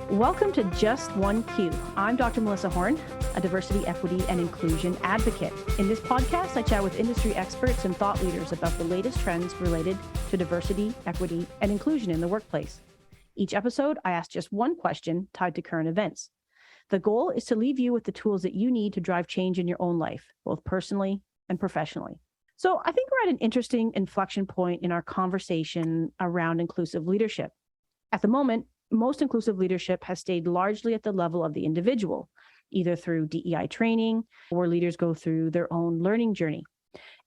Welcome to Just One Q. I'm Dr. Melissa Horne, a diversity, equity, and inclusion advocate. In this podcast, I chat with industry experts and thought leaders about the latest trends related to diversity, equity, and inclusion in the workplace. Each episode, I ask just one question tied to current events. The goal is to leave you with the tools that you need to drive change in your own life, both personally and professionally. So I think we're at an interesting inflection point in our conversation around inclusive leadership. At the moment, most inclusive leadership has stayed largely at the level of the individual, either through DEI training or leaders go through their own learning journey.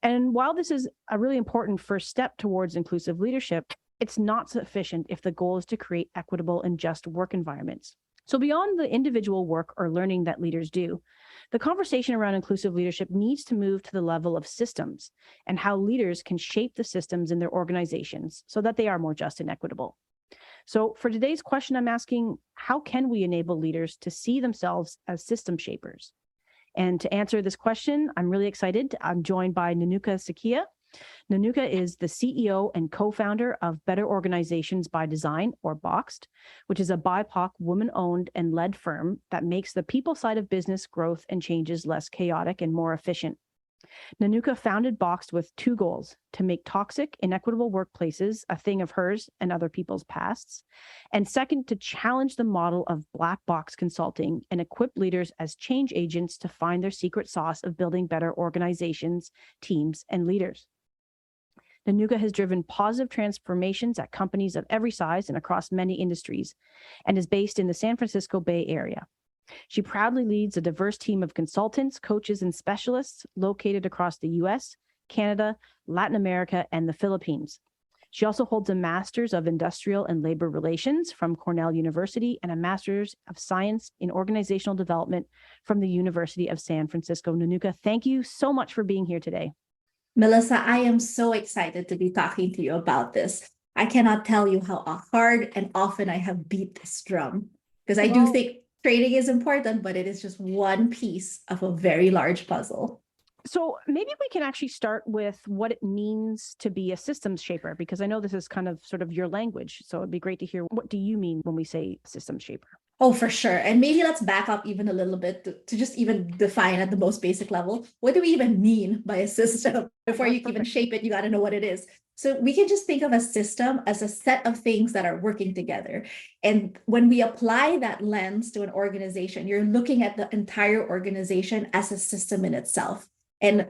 And while this is a really important first step towards inclusive leadership, it's not sufficient if the goal is to create equitable and just work environments. So beyond the individual work or learning that leaders do, the conversation around inclusive leadership needs to move to the level of systems and how leaders can shape the systems in their organizations so that they are more just and equitable. So for today's question, I'm asking, how can we enable leaders to see themselves as system shapers? And to answer this question, I'm really excited. I'm joined by Nenuca Syquia. Nenuca is the CEO and co-founder of Better Organizations by Design, or Boxed, which is a BIPOC, woman-owned and led firm that makes the people side of business growth and changes less chaotic and more efficient. Nenuca founded Boxed with two goals: to make toxic, inequitable workplaces a thing of hers and other people's pasts, and second, to challenge the model of black box consulting and equip leaders as change agents to find their secret sauce of building better organizations, teams, and leaders. Nenuca has driven positive transformations at companies of every size and across many industries, and is based in the San Francisco Bay Area. She proudly leads a diverse team of consultants, coaches, and specialists located across the US, Canada, Latin America, and the Philippines. She also holds a Master's of Industrial and Labor Relations from Cornell University and a Master's of Science in Organizational Development from the University of San Francisco. Nenuca, thank you so much for being here today. Melissa, I am so excited to be talking to you about this. I cannot tell you how hard and often I have beat this drum, because I do think training is important, but it is just one piece of a very large puzzle. So maybe we can actually start with what it means to be a systems shaper, because I know this is kind of sort of your language. So it'd be great to hear, what do you mean when we say systems shaper? Oh, for sure. And maybe let's back up even a little bit to just even define at the most basic level. What do we even mean by a system? Before you can even shape it, you got to know what it is. So we can just think of a system as a set of things that are working together. And when we apply that lens to an organization, you're looking at the entire organization as a system in itself. And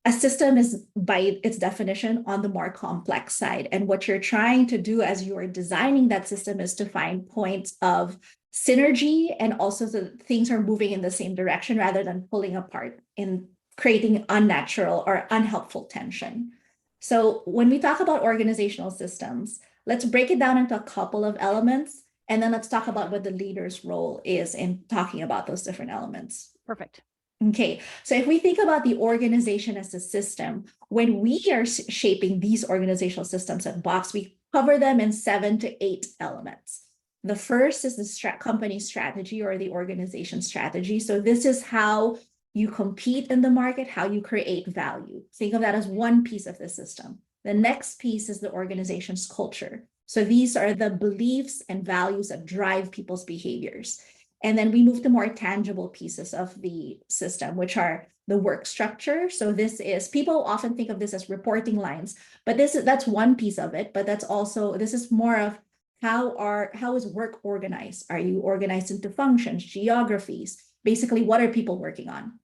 a system is, by its definition, on the more complex side. And what you're trying to do as you are designing that system is to find points of synergy, and also the things are moving in the same direction rather than pulling apart and creating unnatural or unhelpful tension. So when we talk about organizational systems, let's break it down into a couple of elements, and then let's talk about what the leader's role is in talking about those different elements. Perfect. Okay, so if we think about the organization as a system, when we are shaping these organizational systems at Box, we cover them in 7 to 8 elements. The first is the company strategy or the organization strategy. So this is how you compete in the market, how you create value. Think of that as one piece of the system. The next piece is the organization's culture. So these are the beliefs and values that drive people's behaviors. And then we move to more tangible pieces of the system, which are the work structure. So this is, people often think of this as reporting lines, but that's one piece of it. But this is more of how is work organized? Are you organized into functions, geographies? Basically, what are people working on?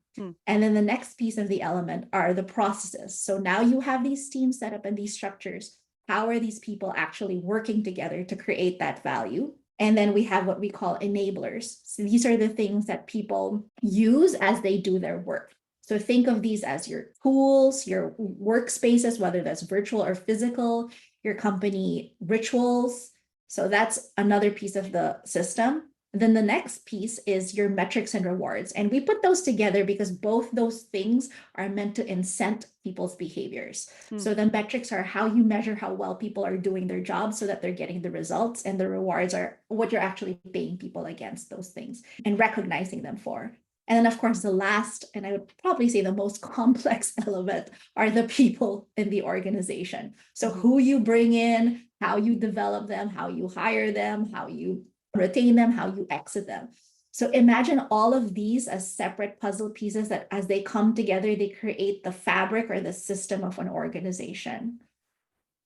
And then the next piece of the element are the processes. So now you have these teams set up in these structures. How are these people actually working together to create that value? And then we have what we call enablers. So these are the things that people use as they do their work. So think of these as your tools, your workspaces, whether that's virtual or physical, your company rituals. So that's another piece of the system. Then the next piece is your metrics and rewards. And we put those together because both those things are meant to incent people's behaviors. So the metrics are how you measure how well people are doing their jobs so that they're getting the results. And the rewards are what you're actually paying people against those things and recognizing them for. And then, of course, the last, and I would probably say the most complex element, are the people in the organization. So who you bring in, how you develop them, how you hire them, how you retain them, how you exit them. So imagine all of these as separate puzzle pieces that as they come together, they create the fabric or the system of an organization.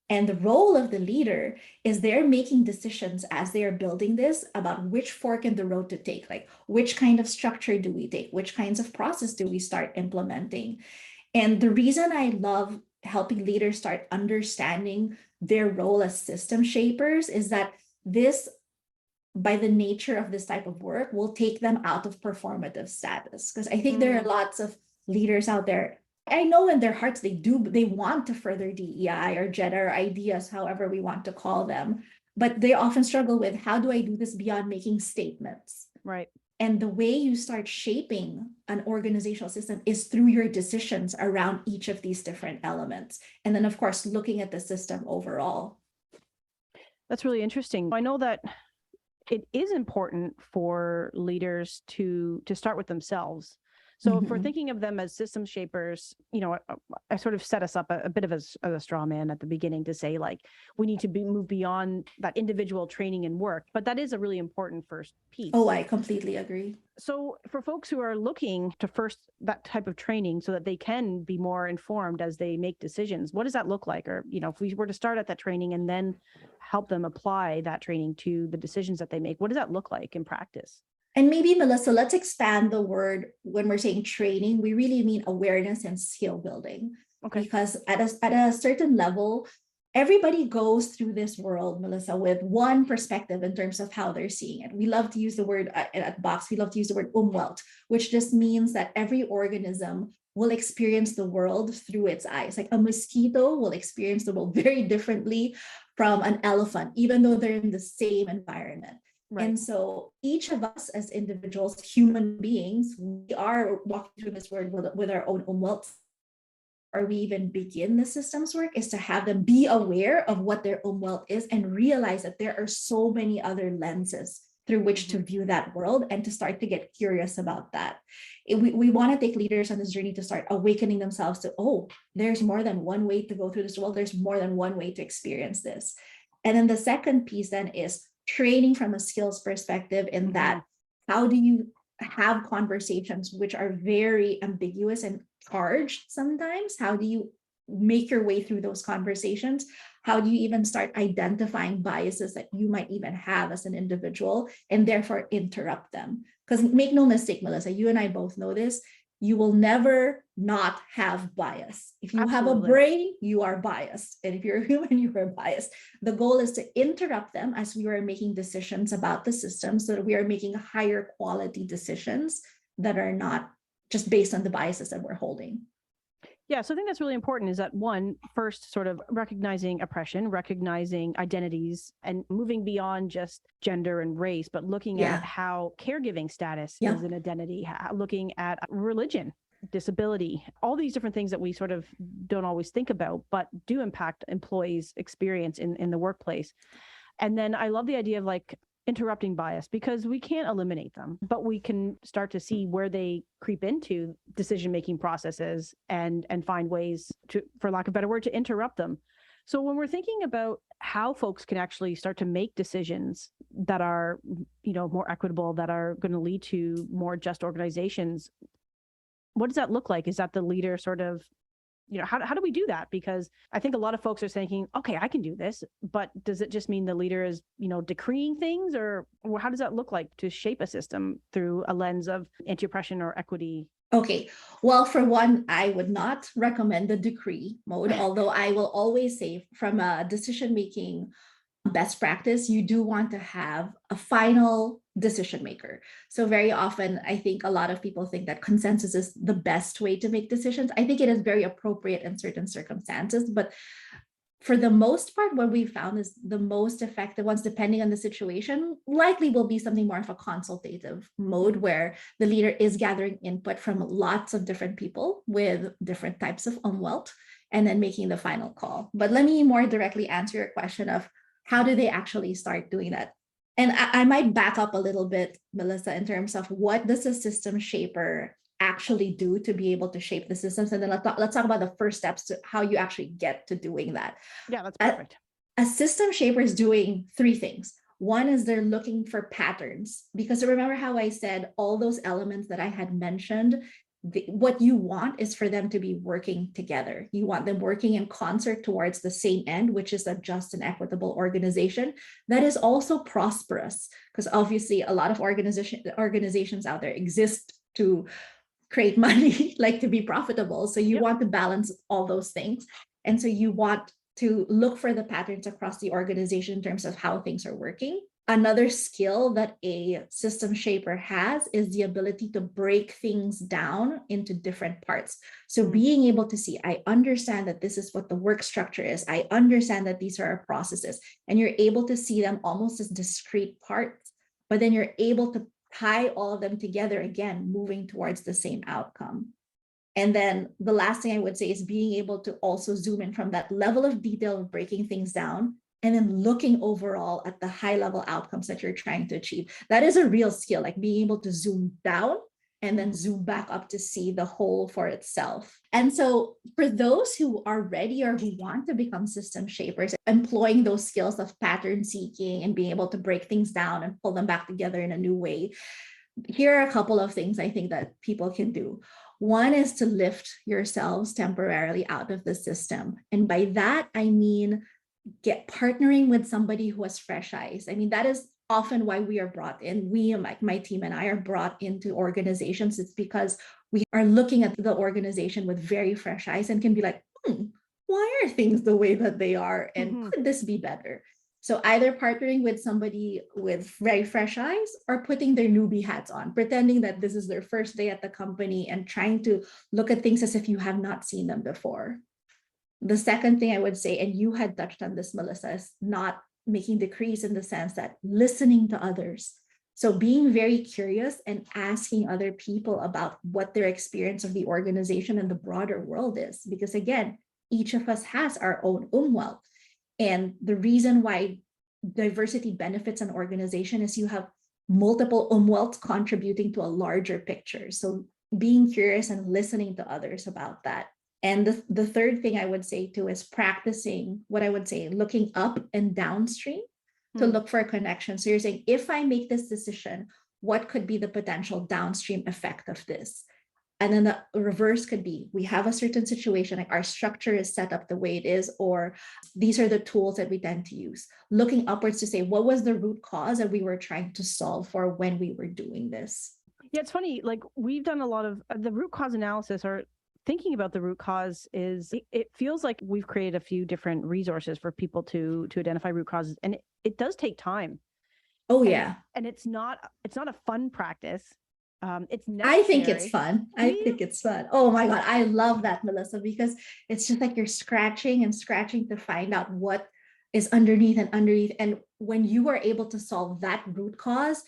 And the role of the leader is they're making decisions as they are building this about which fork in the road to take, like which kind of structure do we take, which kinds of process do we start implementing. And the reason I love helping leaders start understanding their role as system shapers is that this, by the nature of this type of work, will take them out of performative status. Because I think there are lots of leaders out there, I know in their hearts they want to further DEI or gender ideas, however we want to call them, but they often struggle with, how do I do this beyond making statements? Right. And the way you start shaping an organizational system is through your decisions around each of these different elements. And then, of course, looking at the system overall. That's really interesting. I know that it is important for leaders to start with themselves. So if we're thinking of them as system shapers, I sort of set us up a bit of a straw man at the beginning to say, like, we need to move beyond that individual training and work, but that is a really important first piece. Oh, I completely agree. So for folks who are looking to first that type of training so that they can be more informed as they make decisions, what does that look like? Or, if we were to start at that training and then help them apply that training to the decisions that they make, what does that look like in practice? And maybe, Melissa, let's expand the word. When we're saying training, we really mean awareness and skill building. Okay. Because at a certain level, everybody goes through this world, Melissa, with one perspective in terms of how they're seeing it. We love to use the word at Box, we love to use the word Umwelt, which just means that every organism will experience the world through its eyes. Like a mosquito will experience the world very differently from an elephant, even though they're in the same environment. Right. And so each of us as individuals, human beings, we are walking through this world with our own Umwelt. Or we even begin the systems work is to have them be aware of what their Umwelt is and realize that there are so many other lenses through which to view that world and to start to get curious about that. We want to take leaders on this journey to start awakening themselves to, oh, there's more than one way to go through this world. There's more than one way to experience this. And then the second piece then is training from a skills perspective in that, how do you have conversations which are very ambiguous and charged sometimes? How do you make your way through those conversations? How do you even start identifying biases that you might even have as an individual and therefore interrupt them? Because make no mistake, Melissa, you and I both know this. You will never not have bias. If you have a brain, you are biased. And if you're a human, you are biased. The goal is to interrupt them as we are making decisions about the system so that we are making higher quality decisions that are not just based on the biases that we're holding. Yeah, so I think that's really important is that one, first sort of recognizing oppression, recognizing identities and moving beyond just gender and race, but looking at how caregiving status is an identity, looking at religion, disability, all these different things that we sort of don't always think about, but do impact employees' experience in the workplace. And then I love the idea of like interrupting bias because we can't eliminate them, but we can start to see where they creep into decision-making processes and find ways to, for lack of a better word, to interrupt them. So when we're thinking about how folks can actually start to make decisions that are, more equitable, that are going to lead to more just organizations, what does that look like? Is that the leader sort of, how do we do that? Because I think a lot of folks are thinking, okay, I can do this, but does it just mean the leader is, decreeing things, or how does that look like to shape a system through a lens of anti-oppression or equity? Okay, well, for one, I would not recommend the decree mode, although I will always say from a decision-making best practice, you do want to have a final decision maker. So very often, I think a lot of people think that consensus is the best way to make decisions. I think it is very appropriate in certain circumstances, but for the most part, what we found is the most effective ones, depending on the situation, likely will be something more of a consultative mode where the leader is gathering input from lots of different people with different types of Umwelt and then making the final call. But let me more directly answer your question of how do they actually start doing that? And I might back up a little bit, Melissa, in terms of what does a system shaper actually do to be able to shape the systems? And then let's talk about the first steps to how you actually get to doing that. Yeah, that's perfect. A system shaper is doing three things. One is they're looking for patterns, because remember how I said all those elements that I had mentioned, what you want is for them to be working together. You want them working in concert towards the same end, which is a just and equitable organization that is also prosperous, because obviously a lot of organizations out there exist to create money, like to be profitable. So you want to balance all those things. And so you want to look for the patterns across the organization in terms of how things are working. Another skill that a system shaper has is the ability to break things down into different parts. So being able to see, I understand that this is what the work structure is. I understand that these are our processes, and you're able to see them almost as discrete parts, but then you're able to tie all of them together again, moving towards the same outcome. And then the last thing I would say is being able to also zoom in from that level of detail of breaking things down and then looking overall at the high level outcomes that you're trying to achieve. That is a real skill, like being able to zoom down and then zoom back up to see the whole for itself. And so for those who are ready or who want to become system shapers, employing those skills of pattern seeking and being able to break things down and pull them back together in a new way, here are a couple of things I think that people can do. One is to lift yourselves temporarily out of the system. And by that, I mean, partnering with somebody who has fresh eyes. I mean, that is often why we are brought in. We, like my team and I, are brought into organizations. It's because we are looking at the organization with very fresh eyes and can be like, why are things the way that they are? And could this be better? So either partnering with somebody with very fresh eyes or putting their newbie hats on, pretending that this is their first day at the company and trying to look at things as if you have not seen them before. The second thing I would say, and you had touched on this, Melissa, is not making decrees in the sense that listening to others. So being very curious and asking other people about what their experience of the organization and the broader world is. Because again, each of us has our own umwelt. And the reason why diversity benefits an organization is you have multiple umwelts contributing to a larger picture. So being curious and listening to others about that. And the third thing I would say too is practicing what I would say, looking up and downstream to look for a connection. So you're saying, if I make this decision, what could be the potential downstream effect of this? And then the reverse could be, we have a certain situation, like our structure is set up the way it is, or these are the tools that we tend to use. Looking upwards to say, what was the root cause that we were trying to solve for when we were doing this? Yeah, it's funny, like we've done a lot of the root cause analysis, or thinking about the root cause is, it feels like we've created a few different resources for people to identify root causes. And it does take time. Oh, yeah. And it's not a fun practice. It's necessary. I think it's fun. I think it's fun. Oh my God. I love that, Melissa, because it's just like you're scratching and scratching to find out what is underneath and underneath. And when you are able to solve that root cause,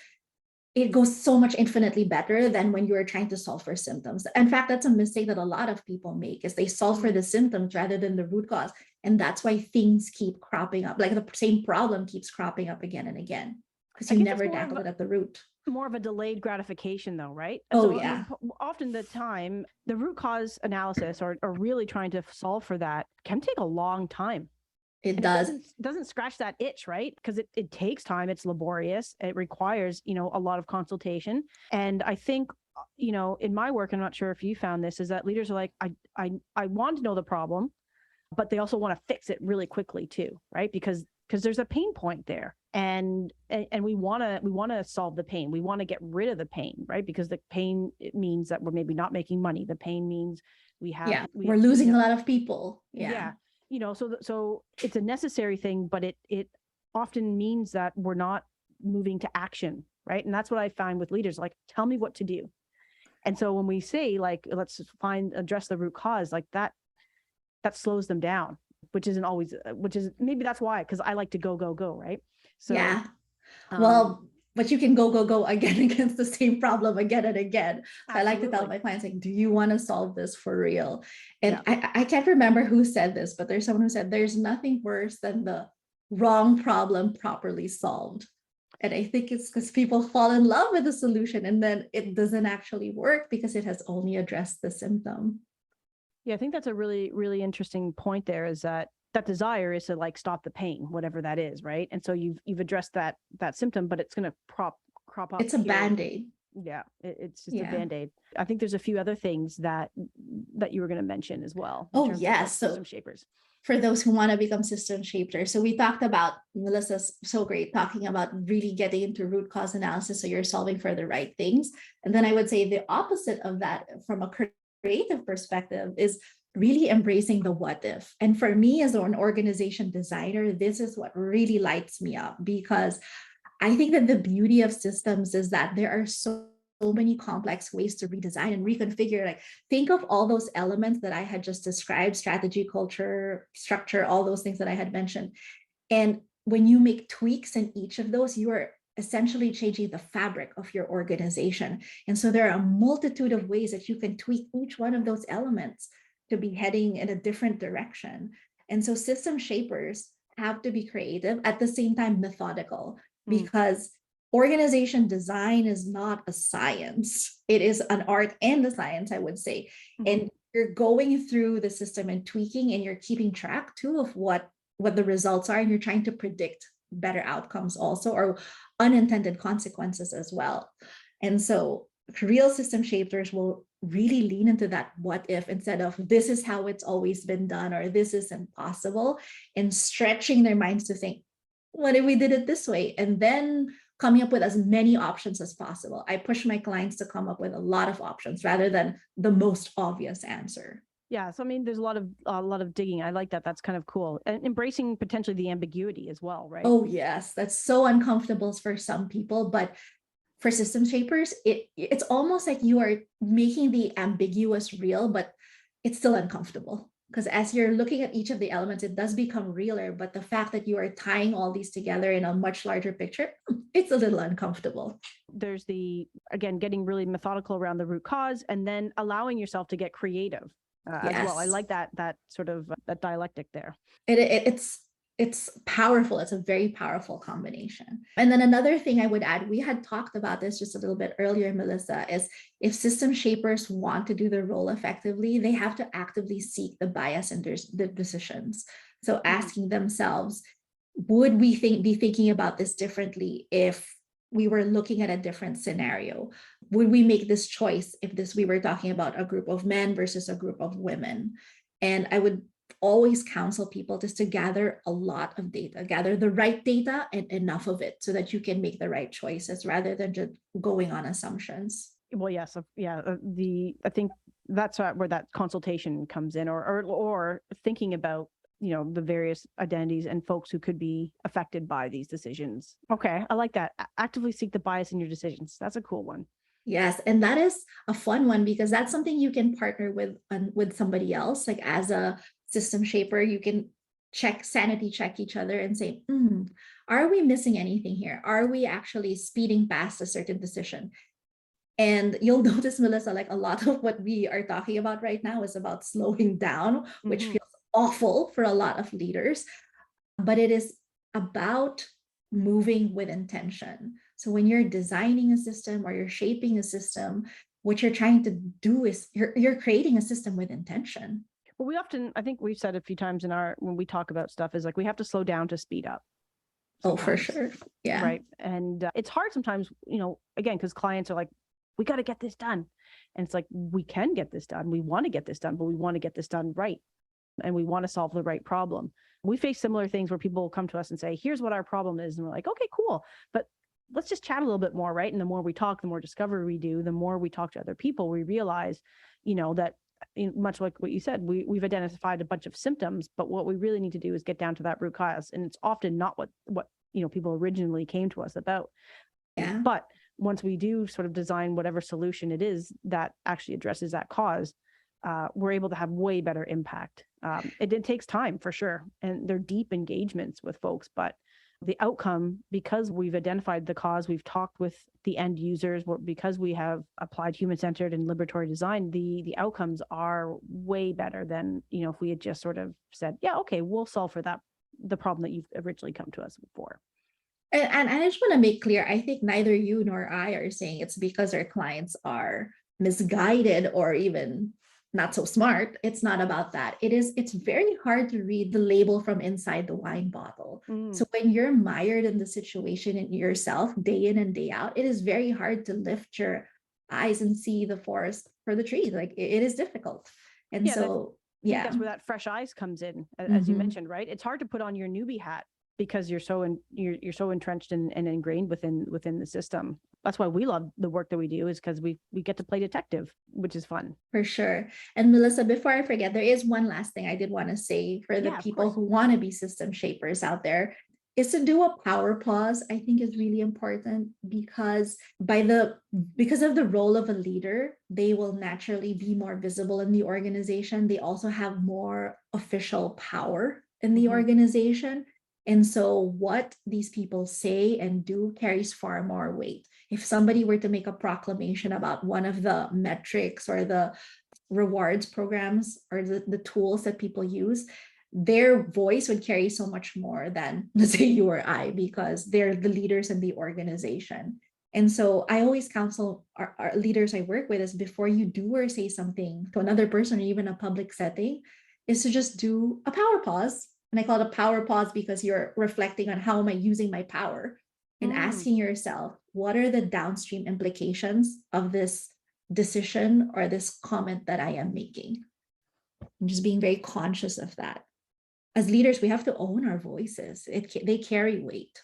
it goes so much infinitely better than when you are trying to solve for symptoms. In fact, that's a mistake that a lot of people make, is they solve for the symptoms rather than the root cause. And that's why things keep cropping up. Like the same problem keeps cropping up again and again, because you never tackled it at the root. More of a delayed gratification though, right? Oh, so, yeah. Often the time, the root cause analysis or really trying to solve for that can take a long time. It does. It doesn't scratch that itch, right? Because it takes time. It's laborious. It requires, a lot of consultation. And I think, in my work, I'm not sure if you found this, is that leaders are like, I want to know the problem, but they also want to fix it really quickly too, right? Because there's a pain point there, and we want to solve the pain. We want to get rid of the pain, right? Because the pain, it means that we're maybe not making money. The pain means we're losing a lot of people. Yeah. So it's a necessary thing, but it often means that we're not moving to action, right? And that's what I find with leaders, like, tell me what to do. And so when we say, like, let's address the root cause, like that slows them down, which is maybe that's why, because I like to go, right? So yeah. Well, but you can go again against the same problem again and again. So I like to tell my clients, like, do you want to solve this for real? And I can't remember who said this, but there's someone who said, there's nothing worse than the wrong problem properly solved. And I think it's because people fall in love with the solution and then it doesn't actually work because it has only addressed the symptom. Yeah, I think that's a really, really interesting point there, is that that desire is to like stop the pain, whatever that is, right? And so you've addressed that symptom, but it's going to crop up. It's a here. Band-Aid. Yeah, it's just a Band-Aid. I think there's a few other things that you were going to mention as well. Oh, yes. So system shapers. For those who want to become system shapers. So we talked about, Melissa's so great talking about really getting into root cause analysis. So you're solving for the right things. And then I would say the opposite of that from a creative perspective is really embracing the what if. And for me as an organization designer, this is what really lights me up, because I think that the beauty of systems is that there are so many complex ways to redesign and reconfigure. Like, think of all those elements that I had just described: strategy, culture, structure, all those things that I had mentioned. And when you make tweaks in each of those, you are essentially changing the fabric of your organization. And so there are a multitude of ways that you can tweak each one of those elements to be heading in a different direction. And so system shapers have to be creative, at the same time methodical, because organization design is not a science. It is an art and a science, I would say. And you're going through the system and tweaking, and you're keeping track too of what the results are, and you're trying to predict better outcomes also, or unintended consequences as well. And so real system shapers will really lean into that what if, instead of this is how it's always been done or this is impossible, and stretching their minds to think, what if we did it this way? And then coming up with as many options as possible. I push my clients to come up with a lot of options rather than the most obvious answer. Yeah. So, I mean, there's a lot of digging. I like that. That's kind of cool. And embracing potentially the ambiguity as well, right? Oh, yes. That's so uncomfortable for some people, but for system shapers, it's almost like you are making the ambiguous real, but it's still uncomfortable. Because as you're looking at each of the elements, it does become realer. But the fact that you are tying all these together in a much larger picture, it's a little uncomfortable. There's again, getting really methodical around the root cause, and then allowing yourself to get creative as well. I like that sort of that dialectic there. It's powerful. It's a very powerful combination. And then another thing I would add, we had talked about this just a little bit earlier, Melissa, is if system shapers want to do their role effectively, they have to actively seek the bias in the decisions. So asking themselves, would we be thinking about this differently if we were looking at a different scenario? Would we make this choice if we were talking about a group of men versus a group of women? And I would always counsel people just to gather a lot of data, gather the right data and enough of it so that you can make the right choices rather than just going on assumptions. Well, yes. Yeah. I think that's where that consultation comes in, or thinking about, the various identities and folks who could be affected by these decisions. Okay. I like that. Actively seek the bias in your decisions. That's a cool one. Yes. And that is a fun one, because that's something you can partner with somebody else. Like, as a system shaper, you can sanity check each other and say, are we missing anything here? Are we actually speeding past a certain decision? And you'll notice, Melissa, like a lot of what we are talking about right now is about slowing down, which feels awful for a lot of leaders, but it is about moving with intention. So when you're designing a system or you're shaping a system, what you're trying to do is you're creating a system with intention. Well, I think we've said a few times when we talk about stuff, is like, we have to slow down to speed up. Sometimes. Oh, for sure. Yeah. Right. And it's hard sometimes, again, because clients are like, we got to get this done. And it's like, we can get this done. We want to get this done, but we want to get this done right. And we want to solve the right problem. We face similar things where people will come to us and say, here's what our problem is. And we're like, okay, cool. But let's just chat a little bit more, right? And the more we talk, the more discovery we do, the more we talk to other people, we realize, that much like what you said, we've identified a bunch of symptoms, but what we really need to do is get down to that root cause. And it's often not what people originally came to us about. Yeah. But once we do sort of design whatever solution it is that actually addresses that cause, we're able to have way better impact. It takes time for sure. And they're deep engagements with folks, but the outcome, because we've identified the cause, we've talked with the end users, because we have applied human-centered and liberatory design, the outcomes are way better than, if we had just sort of said, yeah, okay, we'll solve for the problem that you've originally come to us for. And I just want to make clear, I think neither you nor I are saying it's because our clients are misguided or even not so smart. It's not about that. It's very hard to read the label from inside the wine bottle. So when you're mired in the situation in yourself day in and day out, it is very hard to lift your eyes and see the forest for the trees. Like it is difficult. And Yeah, so I think that's where that fresh eyes comes in, as you mentioned, right? It's hard to put on your newbie hat because you're so entrenched and ingrained within the system. That's why we love the work that we do, is because we get to play detective, which is fun. For sure. And Melissa, before I forget, there is one last thing I did want to say for the people who want to be system shapers out there, is to do a power pause. I think is really important, because because of the role of a leader, they will naturally be more visible in the organization. They also have more official power in the organization. And so what these people say and do carries far more weight. If somebody were to make a proclamation about one of the metrics or the rewards programs or the tools that people use, their voice would carry so much more than, let's say, you or I, because they're the leaders in the organization. And so I always counsel our leaders I work with is, before you do or say something to another person or even a public setting, is to just do a power pause. And I call it a power pause because you're reflecting on, how am I using my power? And asking yourself, what are the downstream implications of this decision or this comment that I am making? And just being very conscious of that. As leaders, we have to own our voices. They carry weight.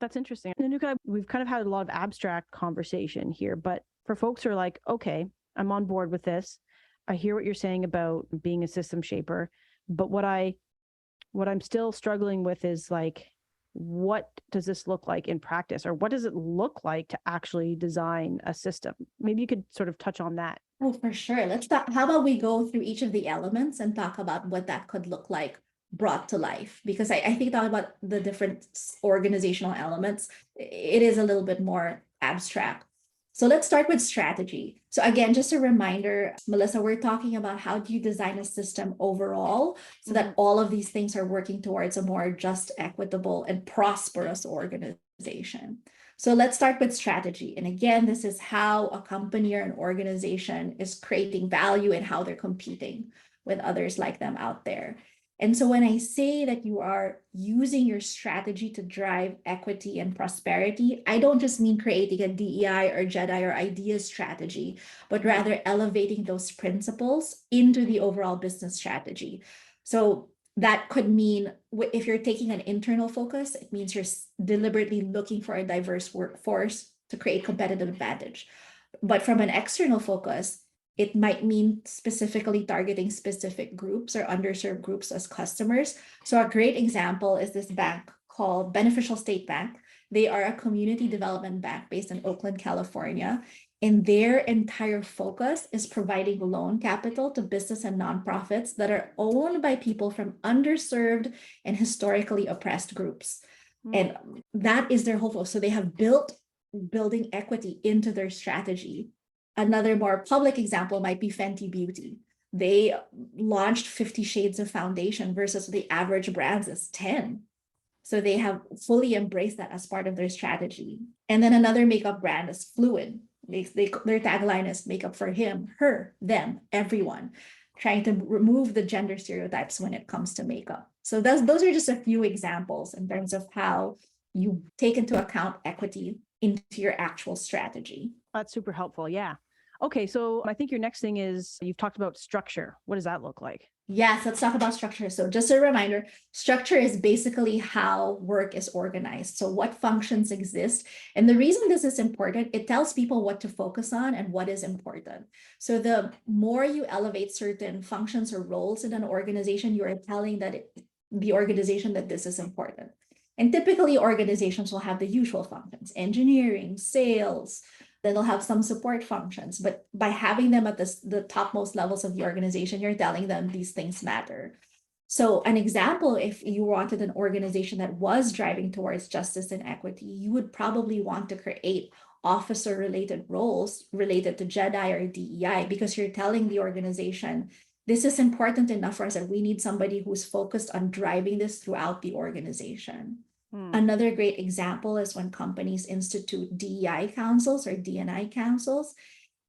That's interesting. Nenuca, we've kind of had a lot of abstract conversation here, but for folks who are like, okay, I'm on board with this. I hear what you're saying about being a system shaper, but what I'm still struggling with is, like, what does this look like in practice, or what does it look like to actually design a system? Maybe you could sort of touch on that. Oh, for sure. Let's talk. How about we go through each of the elements and talk about what that could look like brought to life? Because I think talking about the different organizational elements, it is a little bit more abstract. So let's start with strategy. So again, just a reminder, Melissa, we're talking about how do you design a system overall so that all of these things are working towards a more just, equitable, and prosperous organization. So let's start with strategy. And again, this is how a company or an organization is creating value and how they're competing with others like them out there. And so when I say that you are using your strategy to drive equity and prosperity, I don't just mean creating a DEI or JEDI or ideas strategy, but rather elevating those principles into the overall business strategy. So that could mean, if you're taking an internal focus, it means you're deliberately looking for a diverse workforce to create competitive advantage. But from an external focus, it might mean specifically targeting specific groups or underserved groups as customers. So a great example is this bank called Beneficial State Bank. They are a community development bank based in Oakland, California. And their entire focus is providing loan capital to business and nonprofits that are owned by people from underserved and historically oppressed groups. And that is their whole focus. So they have building equity into their strategy. Another more public example might be Fenty Beauty. They launched 50 Shades of Foundation versus the average brands is 10. So they have fully embraced that as part of their strategy. And then another makeup brand is Fluid. Their tagline is makeup for him, her, them, everyone, trying to remove the gender stereotypes when it comes to makeup. So those are just a few examples in terms of how you take into account equity into your actual strategy. That's super helpful. Yeah. Okay. So I think your next thing is, you've talked about structure. What does that look like? Yes, let's talk about structure. So just a reminder, structure is basically how work is organized. So what functions exist. And the reason this is important, it tells people what to focus on and what is important. So the more you elevate certain functions or roles in an organization, you are telling the organization that this is important. And typically organizations will have the usual functions: engineering, sales, then they'll have some support functions. But by having them at the topmost levels of the organization, you're telling them these things matter. So an example, if you wanted an organization that was driving towards justice and equity, you would probably want to create officer-related roles related to JEDI or DEI, because you're telling the organization, this is important enough for us that we need somebody who's focused on driving this throughout the organization. Another great example is when companies institute DEI councils or D&I councils,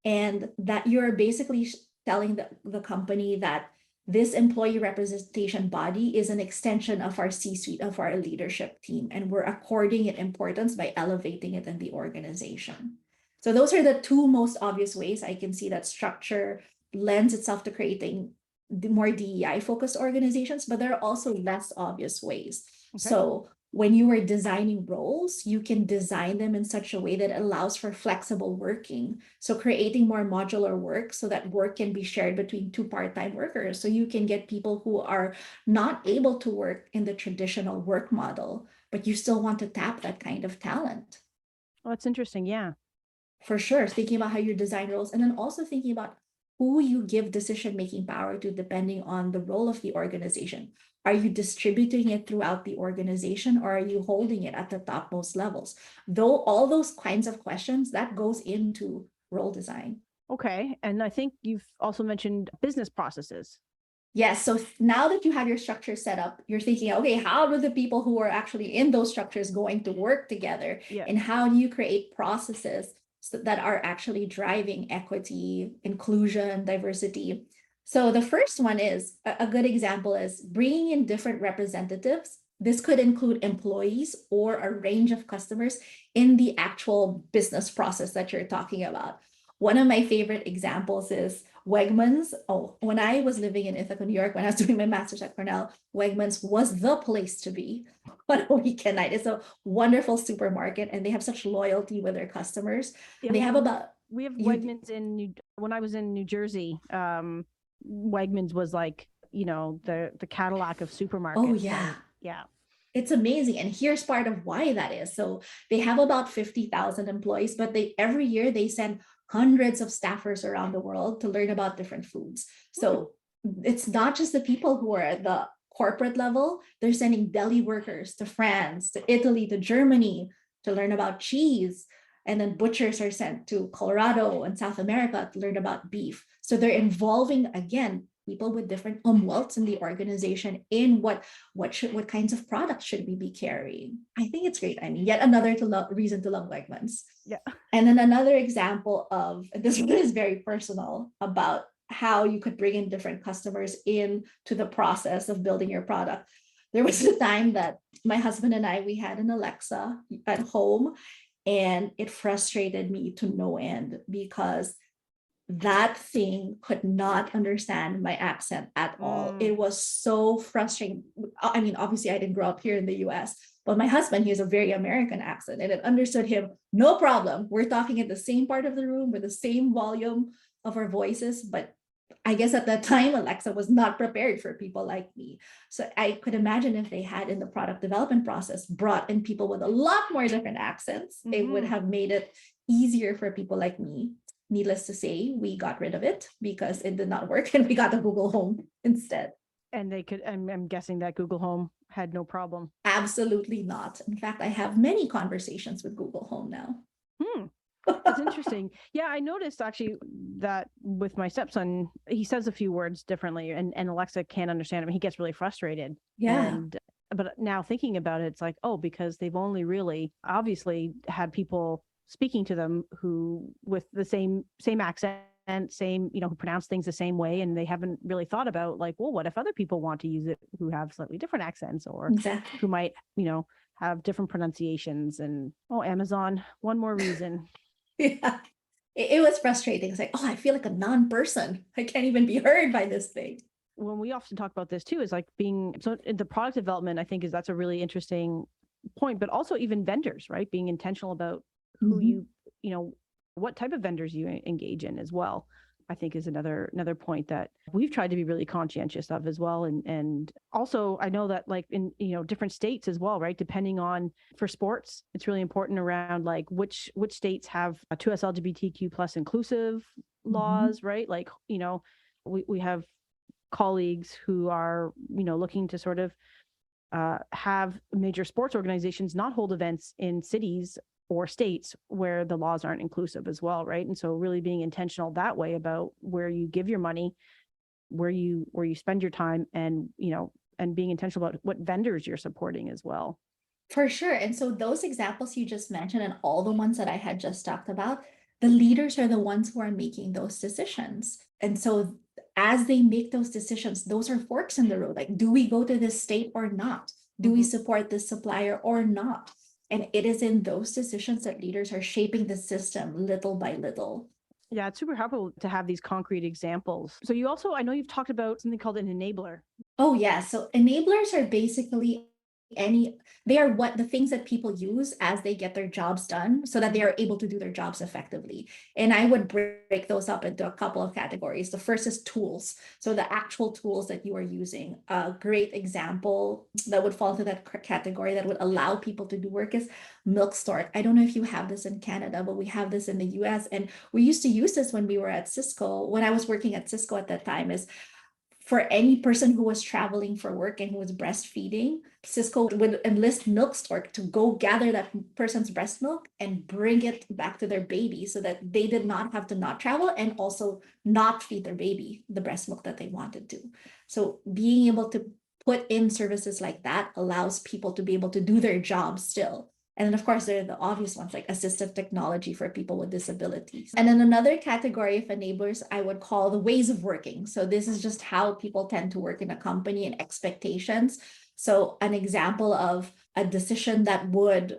and that you're basically telling the company that this employee representation body is an extension of our C-suite, of our leadership team, and we're according it importance by elevating it in the organization. So those are the two most obvious ways I can see that structure lends itself to creating the more DEI focused organizations, but there are also less obvious ways. Okay. So when you are designing roles, you can design them in such a way that allows for flexible working. So creating more modular work so that work can be shared between two part-time workers. So you can get people who are not able to work in the traditional work model, but you still want to tap that kind of talent. Well, that's interesting. Yeah. For sure, thinking about how you design roles, and then also thinking about who you give decision-making power to depending on the role of the organization. Are you distributing it throughout the organization, or are you holding it at the topmost levels? Though all those kinds of questions, that goes into role design. Okay. And I think you've also mentioned business processes. Yes, so now that you have your structure set up, you're thinking, okay, how do the people who are actually in those structures going to work together? Yeah. And how do you create processes that are actually driving equity, inclusion, diversity? So the first one is, a good example is bringing in different representatives. This could include employees or a range of customers in the actual business process that you're talking about. One of my favorite examples is Wegmans. Oh, when I was living in Ithaca, New York, when I was doing my master's at Cornell, Wegmans was the place to be on a weekend night. It's a wonderful supermarket, and they have such loyalty with their customers. Yeah, they have about we have Wegmans in when I was in New Jersey. Wegmans was like, the Cadillac of supermarkets. Oh yeah. And, yeah. It's amazing. And here's part of why that is. So they have about 50,000 employees, but every year they send hundreds of staffers around the world to learn about different foods. So it's not just the people who are at the corporate level, they're sending deli workers to France, to Italy, to Germany to learn about cheese. And then butchers are sent to Colorado and South America to learn about beef. So they're involving, again, people with different umwelts in the organization in what kinds of products should we be carrying. I think it's great. I mean, yet another reason to love Wegmans. Yeah. And then another example of, this one is very personal, about how you could bring in different customers into the process of building your product. There was a time that my husband and we had an Alexa at home, and it frustrated me to no end because that thing could not understand my accent at all. It was so frustrating. I mean, obviously I didn't grow up here in the US, but my husband, he has a very American accent, and it understood him, no problem. We're talking at the same part of the room with the same volume of our voices, but I guess at that time, Alexa was not prepared for people like me. So I could imagine if they had in the product development process brought in people with a lot more different accents, it would have made it easier for people like me. Needless to say, we got rid of it because it did not work, and we got the Google Home instead. And they could, I'm guessing that Google Home had no problem. Absolutely not. In fact, I have many conversations with Google Home now. That's interesting. Yeah, I noticed actually that with my stepson, he says a few words differently, and Alexa can't understand him. He gets really frustrated. Yeah. But now thinking about it, it's like, because they've only really obviously had people speaking to them who with the same accent, same, who pronounce things the same way, and they haven't really thought about like, well, what if other people want to use it who have slightly different accents, or exactly. who might, have different pronunciations. And Amazon, one more reason. Yeah, it was frustrating. It's like, I feel like a non-person. I can't even be heard by this thing. When we often talk about this too, is like being, so in the product development, I think that's a really interesting point, but also even vendors, right? Being intentional about who you what type of vendors you engage in as well, I think is another point that we've tried to be really conscientious of as well. And also I know that like in, different states as well, right? Depending on, for sports, it's really important around like which states have 2S LGBTQ plus inclusive laws, right? Like, we have colleagues who are, looking to sort of have major sports organizations not hold events in cities or states where the laws aren't inclusive as well, right? And so really being intentional that way about where you give your money, where you spend your time, and and being intentional about what vendors you're supporting as well. For sure. And so those examples you just mentioned, and all the ones that I had just talked about, the leaders are the ones who are making those decisions. And so as they make those decisions, those are forks in the road. Like, do we go to this state or not? Do we support this supplier or not? And it is in those decisions that leaders are shaping the system little by little. Yeah, it's super helpful to have these concrete examples. So you also, I know you've talked about something called an enabler. Oh, yeah. So enablers are basically they are what the things that people use as they get their jobs done so that they are able to do their jobs effectively. And I would break those up into a couple of categories. The first is tools. So the actual tools that you are using. A great example that would fall into that category that would allow people to do work is milk storage. I don't know if you have this in Canada, but we have this in the US. And we used to use this when we were at Cisco. When I was working at Cisco at that time, is for any person who was traveling for work and who was breastfeeding, Cisco would enlist milk stork to go gather that person's breast milk and bring it back to their baby so that they did not have to not travel and also not feed their baby the breast milk that they wanted to. So being able to put in services like that allows people to be able to do their job still. And then, of course, there are the obvious ones like assistive technology for people with disabilities. And then another category of enablers I would call the ways of working. So this is just how people tend to work in a company and expectations. So an example of a decision that would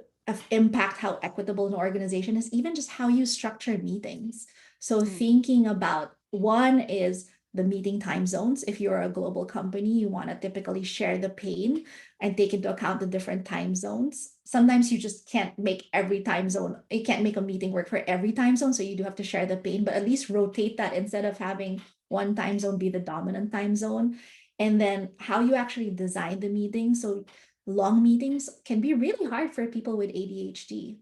impact how equitable an organization is even just how you structure meetings. So thinking about one is the meeting time zones. If you're a global company, you want to typically share the pain and take into account the different time zones. Sometimes you just can't make every time zone, you can't make a meeting work for every time zone. So you do have to share the pain, but at least rotate that instead of having one time zone be the dominant time zone. And then how you actually design the meeting. So long meetings can be really hard for people with ADHD.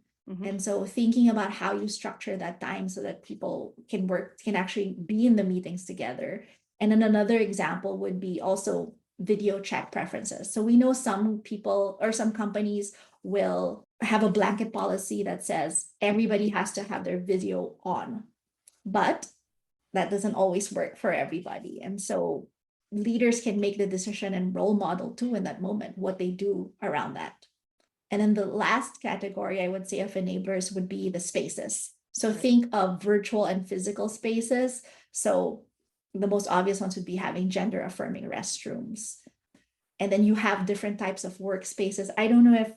And so thinking about how you structure that time so that people can actually be in the meetings together. And then another example would be also video chat preferences. So we know some people or some companies will have a blanket policy that says everybody has to have their video on, but that doesn't always work for everybody. And so leaders can make the decision and role model too in that moment, what they do around that. And then the last category I would say of enablers would be the spaces. So think of virtual and physical spaces. So the most obvious ones would be having gender affirming restrooms. And then you have different types of workspaces. I don't know if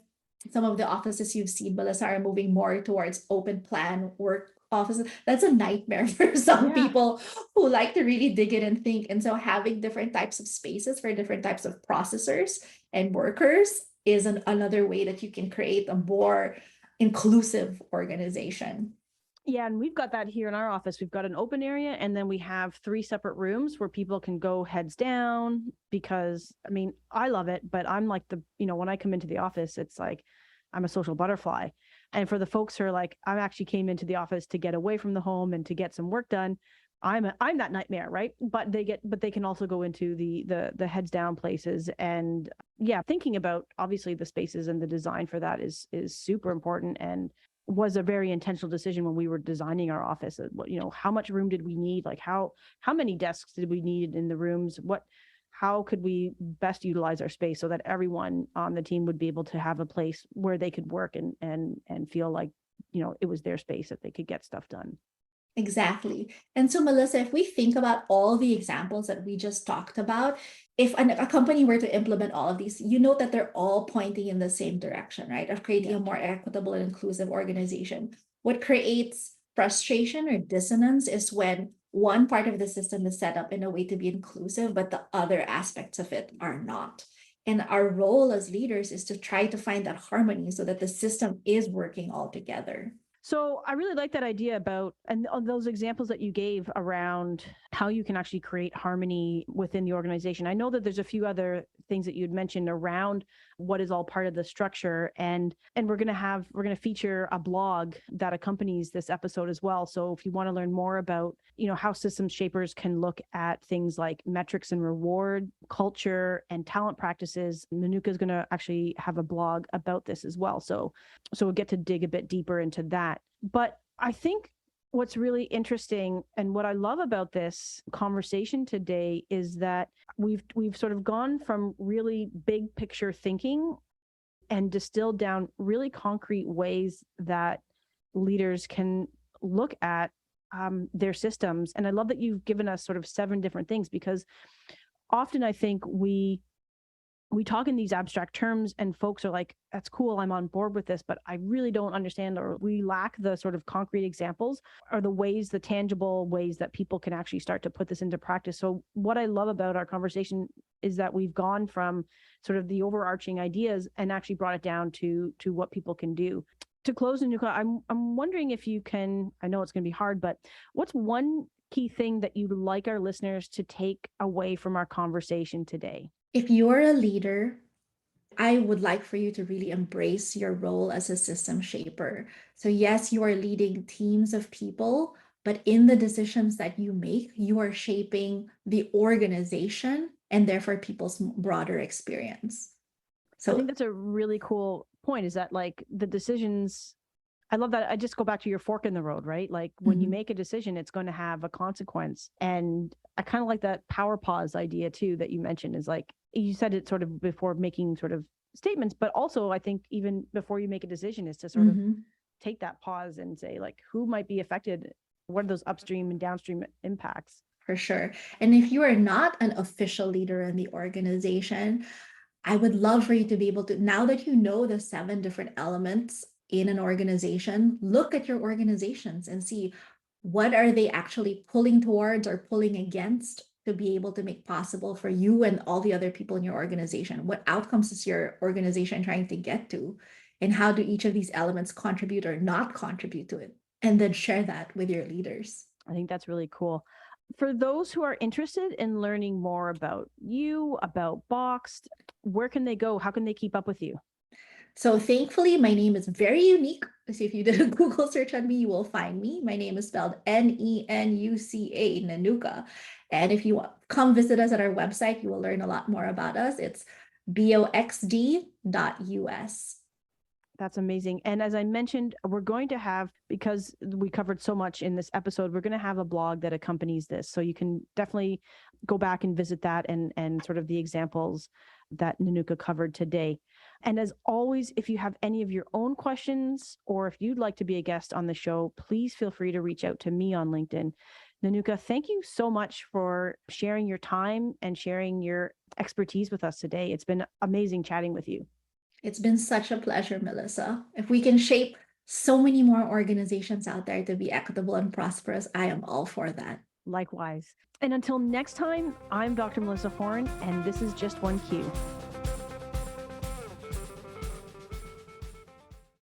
some of the offices you've seen, Melissa, are moving more towards open plan work offices. That's a nightmare for some people who like to really dig in and think. And so having different types of spaces for different types of processors and workers is another way that you can create a more inclusive organization. Yeah, and we've got that here in our office. We've got an open area, and then we have 3 separate rooms where people can go heads down because, I mean, I love it, but I'm like when I come into the office, it's like I'm a social butterfly. And for the folks who are like, I actually came into the office to get away from the home and to get some work done, I'm that nightmare, right? But they can also go into the heads down places. And yeah, thinking about obviously the spaces and the design for that is super important and was a very intentional decision when we were designing our office. How much room did we need? Like how many desks did we need in the rooms? How could we best utilize our space so that everyone on the team would be able to have a place where they could work and feel like, it was their space that they could get stuff done. Exactly. And so, Melissa, if we think about all the examples that we just talked about, if a company were to implement all of these, you know that they're all pointing in the same direction, right? Of creating a more equitable and inclusive organization. What creates frustration or dissonance is when one part of the system is set up in a way to be inclusive, but the other aspects of it are not. And our role as leaders is to try to find that harmony so that the system is working all together. So I really like that idea about, and those examples that you gave around how you can actually create harmony within the organization. I know that there's a few other things that you'd mentioned around what is all part of the structure, and we're going to feature a blog that accompanies this episode as well. So if you want to learn more about, how systems shapers can look at things like metrics and reward, culture, and talent practices, Nenuca is going to actually have a blog about this as well. So we'll get to dig a bit deeper into that. But I think what's really interesting and what I love about this conversation today is that we've sort of gone from really big picture thinking and distilled down really concrete ways that leaders can look at their systems. And I love that you've given us sort of 7 different things, because often I think we talk in these abstract terms and folks are like, that's cool, I'm on board with this, but I really don't understand, or we lack the sort of concrete examples or the tangible ways that people can actually start to put this into practice. So what I love about our conversation is that we've gone from sort of the overarching ideas and actually brought it down to what people can do. To close, Nenuca, I'm wondering if you can, I know it's going to be hard, but what's one key thing that you'd like our listeners to take away from our conversation today? If you're a leader, I would like for you to really embrace your role as a system shaper. So yes, you are leading teams of people, but in the decisions that you make, you are shaping the organization and therefore people's broader experience. I think So that's a really cool point, is that like the decisions, I love that. I just go back to your fork in the road, right? Like when you make a decision, it's going to have a consequence. And I kind of like that power pause idea too, that you mentioned, is like, you said it sort of before making sort of statements, but also I think even before you make a decision is to sort of take that pause and say, like, who might be affected? What are those upstream and downstream impacts? For sure. And if you are not an official leader in the organization, I would love for you to be able to, now that you know the 7 different elements in an organization, look at your organizations and see what are they actually pulling towards or pulling against to be able to make possible for you and all the other people in your organization. What outcomes is your organization trying to get to? And how do each of these elements contribute or not contribute to it? And then share that with your leaders. I think that's really cool. For those who are interested in learning more about you, about Boxed, where can they go? How can they keep up with you? So thankfully, my name is very unique. So if you did a Google search on me, you will find me. My name is spelled Nenuca, Nenuca. And if you come visit us at our website, you will learn a lot more about us. It's boxd.us. That's amazing. And as I mentioned, we're going to have, because we covered so much in this episode, we're going to have a blog that accompanies this. So you can definitely go back and visit that and sort of the examples that Nenuca covered today. And as always, if you have any of your own questions, or if you'd like to be a guest on the show, please feel free to reach out to me on LinkedIn. Nenuca, thank you so much for sharing your time and sharing your expertise with us today. It's been amazing chatting with you. It's been such a pleasure, Melissa. If we can shape so many more organizations out there to be equitable and prosperous, I am all for that. Likewise. And until next time, I'm Dr. Melissa Horne, and this is Just One Q.